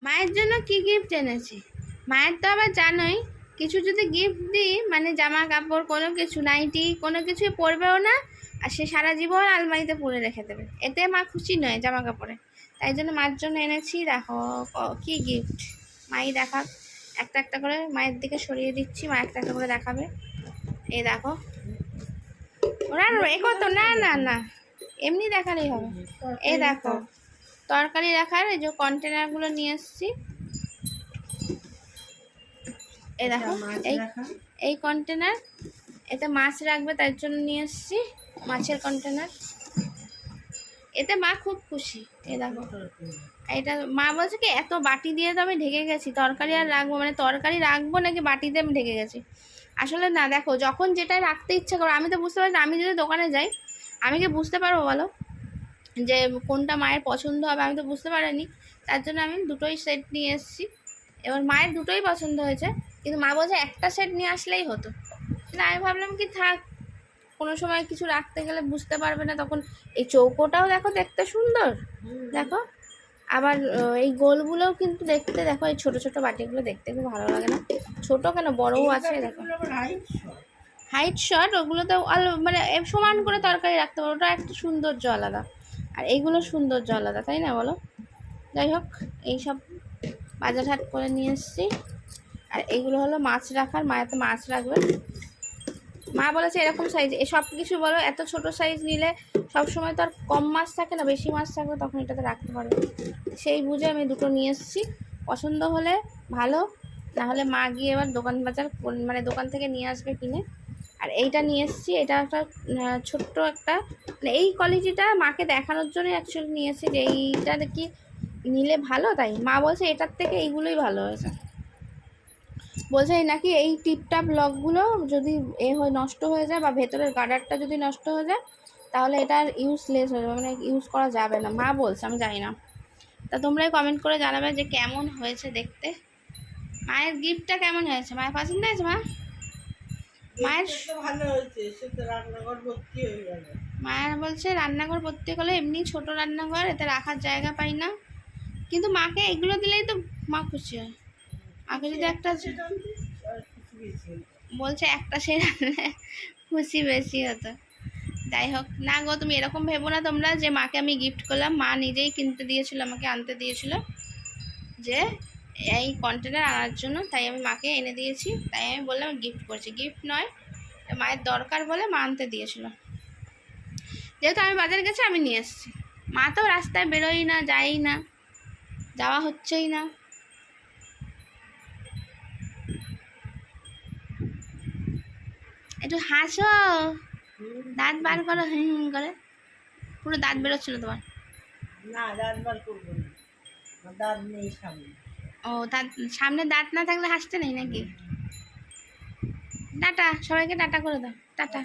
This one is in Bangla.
মায়ের জন্য কি গিফট এনেছি? মায়ের তো আবার জানোই, কিছু যদি গিফট দিই মানে জামা কাপড় কোনো কিছু, নাইটি কোনো কিছুই পরবেও না, আর সে সারা জীবন আলমারিতে পরে রেখে দেবে, এতে মা খুশি নয় জামা কাপড়ে। তাই জন্য মার জন্য এনেছি। দেখো কি গিফট, মাই দেখাক একটা একটা করে। মায়ের দিকে সরিয়ে দিচ্ছি, মা একটা একটা করে দেখাবে। এই দেখো, ওরা এগো তো না না না, এমনি দেখালেই হবে। এই দেখো তরকারি রাখার এই যে কন্টেনারগুলো নিয়ে এসেছি। এই দেখো এই কন্টেনার, এতে মাছ রাখবে তার জন্য নিয়ে এসেছি মাছের কন্টেনার। এতে মা খুব খুশি। এই দেখো এটা মা বলছে কি এত বাটি দিয়ে তো আমি ঢেকে গেছি, তরকারি আর রাখবো মানে তরকারি রাখবো নাকি বাটিতে আমি ঢেকে গেছি। আসলে না, দেখো যখন যেটা রাখতে ইচ্ছা করো, আমি তো বুঝতে পারি না, আমি যদি দোকানে যাই আমি কি বুঝতে পারবো বলো যে কোনটা মায়ের পছন্দ হবে? আমি তো বুঝতে পারিনি, তার জন্য আমি দুটোই সেট নিয়ে এসেছি। এবার মায়ের দুটোই পছন্দ হয়েছে, কিন্তু মা বলছে একটা সেট নিয়ে আসলেই হতো। না, আমি ভাবলাম কি থাক, কোনো সময় কিছু রাখতে গেলে বুঝতে পারবে না তখন। এই চৌকোটাও দেখো দেখতে সুন্দর, দেখো আবার এই গোলগুলোও কিন্তু দেখতে, দেখো এই ছোট ছোট বাটিগুলো দেখতে খুব ভালো লাগে না? ছোট কেন, বড়ও আছে দেখো, হাইট শট। ওগুলো তো মানে সমান করে তরকারি রাখতে পারো, ওটা একটা সৌন্দর্য আলাদা, আর এইগুলো সৌন্দর্য আলাদা, তাই না বলো? যাই হোক, এইসব বাজার হাট করে নিয়ে এসেছি। আর এইগুলো হলো মাছ রাখার, মা এত মাছ রাখবে। মা বলেছে এরকম সাইজ, সব কিছু বলো এত ছোট সাইজ নিলে সব সময় তো আর কম মাছ থাকে না, বেশি মাছ থাকবে তখন এটাতে রাখতে পারবে। সেই বুঝে আমি দুটো নিয়ে এসেছি। পছন্দ হলে ভালো, না হলে মা গিয়ে এবার দোকান বাজার মানে দোকান থেকে নিয়ে আসবে কিনে। আর এইটা নিয়ে এসেছি, এটা একটা ছোট্ট একটা মানে এই কোয়ালিটিটা মাকে দেখানোর জন্য অ্যাকচুয়ালি নিয়ে এসেছি যে এইটা দেখি নিলে ভালো, তাই মা বলছে এটার থেকে এইগুলোই ভালো হয়েছে। বলছে নাকি এই টিপটাপ লকগুলো যদি নষ্ট হয়ে যায় বা ভেতরের গার্ডারটা যদি নষ্ট হয়ে যায় তাহলে এটা আর ইউজলেস হয়ে যাবে, মানে ইউজ করা যাবে না মা বলছে, আমি জানি না। তা তোমরাই কমেন্ট করে জানাবে যে কেমন হয়েছে দেখতে, মায়ের গিফটটা কেমন হয়েছে, মায়ের পছন্দ হয়েছে? মায়ের ভালো হয়েছে, সে তো রান্নাঘর ভর্তি হয়ে গেল। মায়ের বলছে রান্নাঘর ভর্তি হলো, এমনি ছোট রান্নাঘর, এতে রাখার জায়গা পাই না, কিন্তু মাকে এগুলো দিলেই তো মা খুশি হয়। মাকে যদি একটা বলছে একটা সে খুশি বেশি হতো। যাই হোক, না গো তুমি এরকম ভেবো না তোমরা যে মাকে আমি গিফট করলাম, মা নিজেই কিনতে দিয়েছিল, আমাকে আনতে দিয়েছিল যে এই কন্টেনার আনার জন্য, তাই আমি মাকে এনে দিয়েছি, তাই আমি বললাম গিফট করছি, গিফট নয়, মায়ের দরকার বলে মা আনতে দিয়েছিল। যেহেতু আমি বাজারে গেছি আমি নিয়ে এসেছি, মা তো রাস্তায় বেরোই না, যাই না, যাওয়া হচ্ছেই না। একটু হাসো, দাঁত বার করো হুম করে, পুরো দাঁত বেরোচ্ছিল তোমার। না, দাঁত বার করবো না, দাঁত নেই সামনে। ও, দাঁত সামনে দাঁত না থাকলে হাসতে নেই নাকি? টাটা, সবাইকে টাটা করে দাও, টাটা।